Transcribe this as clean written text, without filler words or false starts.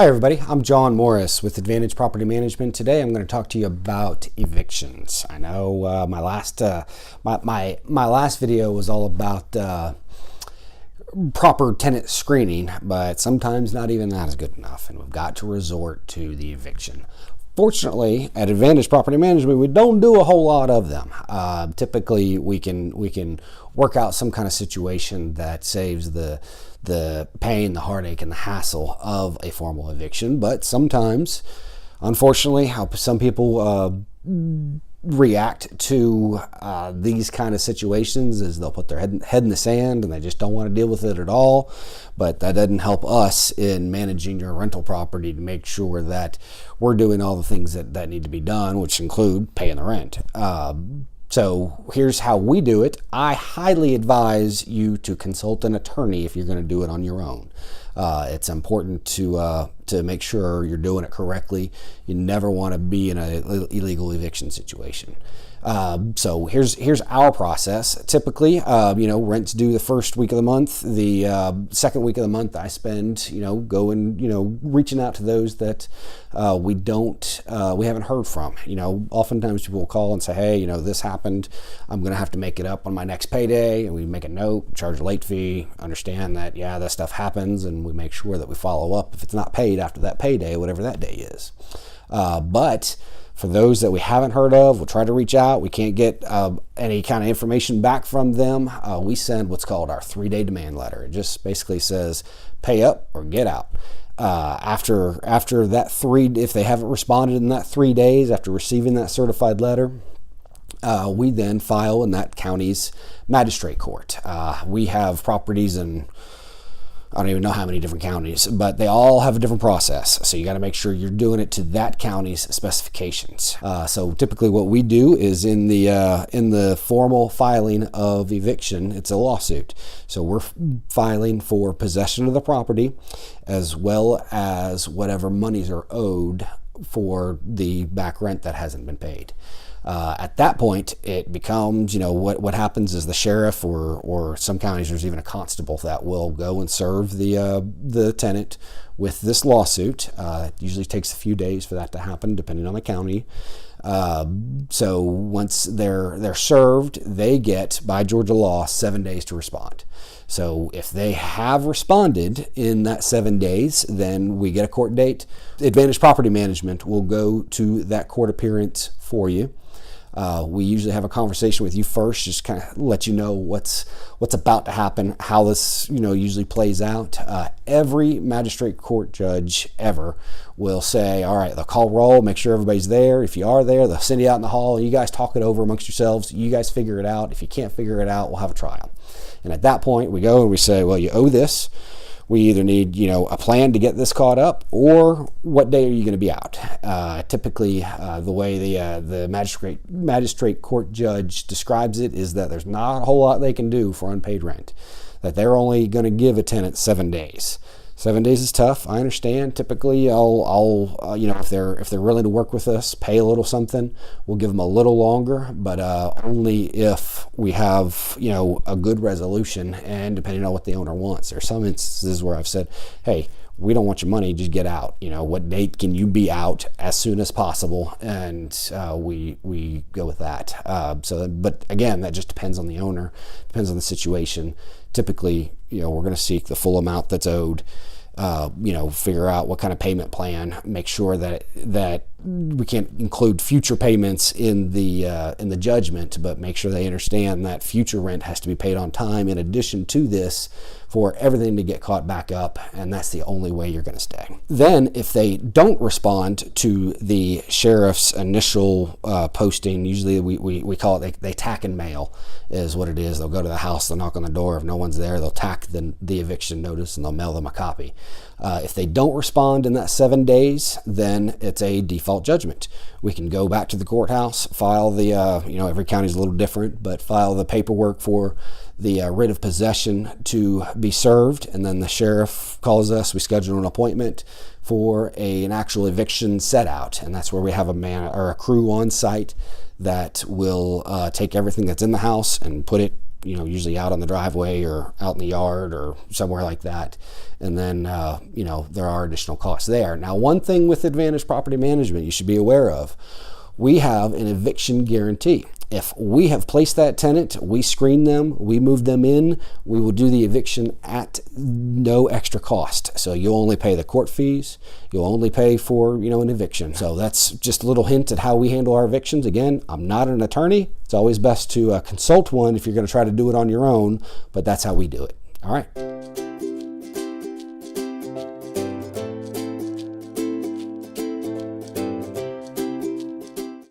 Hi everybody, I'm John Morris with Advantage Property Management. Today I'm going to talk to you about evictions. I know my last video was all about proper tenant screening, but sometimes not even that is good enough, and we've got to resort to the eviction. Fortunately, at Advantage Property Management, we don't do a whole lot of them. Typically, we can work out some kind of situation that saves the pain, the heartache, and the hassle of a formal eviction. But sometimes, unfortunately, how some people react to these kind of situations is they'll put their head in the sand and they just don't want to deal with it at all. But that doesn't help us in managing your rental property to make sure that we're doing all the things that need to be done, which include paying the rent. So here's how we do it. I highly advise you to consult an attorney if you're going to do it on your own. It's important to make sure you're doing it correctly. You never want to be in an illegal eviction situation. So here's our process. Typically, rent's due the first week of the month. The second week of the month, I spend, going, reaching out to those that we haven't heard from. Oftentimes people will call and say, hey, this happened. I'm going to have to make it up on my next payday. And we make a note, charge a late fee, understand that, yeah, that stuff happens, and we make sure that we follow up if it's not paid after that payday, whatever that day is. But for those that we haven't heard of, we'll try to reach out. We can't get any kind of information back from them. We send what's called our 3-day demand letter. It just basically says pay up or get out. After that if they haven't responded in that 3 days after receiving that certified letter, we then file in that county's magistrate court. We have properties in, I don't even know how many different counties, but they all have a different process. So you got to make sure you're doing it to that county's specifications. So typically what we do is in the formal filing of eviction, it's a lawsuit. So we're filing for possession of the property as well as whatever monies are owed for the back rent that hasn't been paid. At that point, it becomes, what happens is the sheriff or some counties, there's even a constable that will go and serve the tenant with this lawsuit. It usually takes a few days for that to happen, depending on the county. So once they're served, they get, by Georgia law, 7 days to respond. So if they have responded in that 7 days, then we get a court date. Advantage Property Management will go to that court appearance for you. We usually have a conversation with you first, just kind of let you know what's about to happen, how this usually plays out. Every magistrate court judge ever will say, all right, they'll call roll, make sure everybody's there. If you are there, they'll send you out in the hall. You guys talk it over amongst yourselves. You guys figure it out. If you can't figure it out, we'll have a trial. And at that point, we go and we say, well, you owe this. We either need, a plan to get this caught up, or what day are you going to be out? Typically, the way the magistrate court judge describes it is that there's not a whole lot they can do for unpaid rent. That they're only going to give a tenant 7 days. 7 days is tough. I understand. Typically, I'll if they're willing to work with us, pay a little something. We'll give them a little longer, but only if we have a good resolution, and depending on what the owner wants. There's some instances where I've said, hey, we don't want your money, just get out. What date can you be out as soon as possible? And we go with that. But again, that just depends on the owner, depends on the situation. Typically, we're going to seek the full amount that's owed. Figure out what kind of payment plan, make sure that we can't include future payments in the judgment, but make sure they understand that future rent has to be paid on time in addition to this for everything to get caught back up, and that's the only way you're going to stay. Then if they don't respond to the sheriff's initial posting, usually we call it, they tack and mail is what it is. They'll go to the house, they'll knock on the door. If no one's there, they'll tack the eviction notice and they'll mail them a copy. If they don't respond in that 7 days, then it's a default judgment. We can go back to the courthouse, file the, every county's a little different, but file the paperwork for the writ of possession to be served, and then the sheriff calls us. We schedule an appointment for an actual eviction set out, and that's where we have a man or a crew on site that will take everything that's in the house and put it usually out on the driveway or out in the yard or somewhere like that. And then, there are additional costs there. Now, one thing with Advantage Property Management you should be aware of, we have an eviction guarantee. If we have placed that tenant, we screen them, we move them in, we will do the eviction at no extra cost. So you'll only pay the court fees, you'll only pay for, an eviction. So that's just a little hint at how we handle our evictions. Again, I'm not an attorney. It's always best to consult one if you're going to try to do it on your own, but that's how we do it. All right.